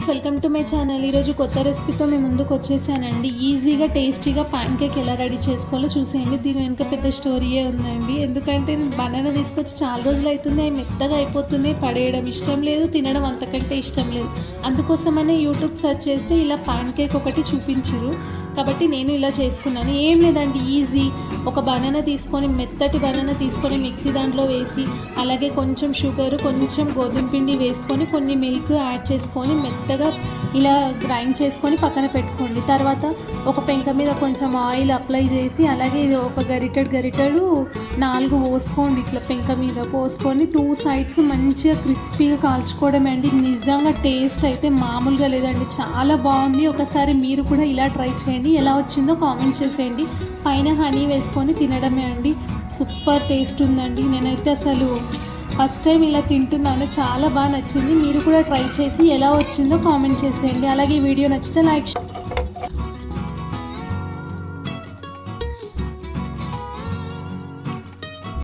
Friends, welcome to my channel. ఈరోజు కొత్త రెసిపీతో మీ ముందుకు వచ్చేసానండి. ఈజీగా టేస్టీగా ప్యాన్ కేక్ ఎలా రెడీ చేసుకోవాలో చూసేయండి. దీని వెనుక పెద్ద స్టోరీయే ఉందండి. ఎందుకంటే నేను బనానా తీసుకొచ్చి చాలా రోజులు అవుతుంది, అవి మెత్తగా అయిపోతున్నాయి. పడేయడం ఇష్టం లేదు, తినడం అంతకంటే ఇష్టం లేదు. అందుకోసమనే యూట్యూబ్ సెర్చ్ చేస్తే ఇలా ప్యాన్ కేక్ ఒకటి చూపించరు, కాబట్టి నేను ఇలా చేసుకున్నాను. ఏం లేదండి, ఈజీ. ఒక బనానా తీసుకొని, మెత్తటి బనానా తీసుకొని మిక్సీ దాంట్లో వేసి, అలాగే కొంచెం షుగర్, కొంచెం గోధుమ పిండి వేసుకొని, కొన్ని మిల్క్ యాడ్ చేసుకొని మెత్తగా ఇలా గ్రైండ్ చేసుకొని పక్కన పెట్టుకోండి. తర్వాత ఒక పెంక మీద కొంచెం ఆయిల్ అప్లై చేసి, అలాగే ఇది ఒక గరిటెడు 4 పోసుకోండి. ఇట్లా పెంక మీద పోసుకొని 2 సైడ్స్ మంచిగా క్రిస్పీగా కాల్చుకోవడమే అండి. నిజంగా టేస్ట్ అయితే మామూలుగా లేదండి, చాలా బాగుంది. ఒకసారి మీరు కూడా ఇలా ట్రై చేయండి. ఎలా వచ్చిందో కామెంట్ చేసేయండి. పైన హనీ వేసుకొని తినడమే అండి. సూపర్ టేస్ట్ ఉందండి. నేనైతే అసలు ఫస్ట్ టైం ఇలా తింటున్నాను, చాలా బాగా నచ్చింది. మీరు కూడా ట్రై చేసి ఎలా వచ్చిందో కామెంట్ చేసేయండి. అలాగే ఈ వీడియో నచ్చితే లైక్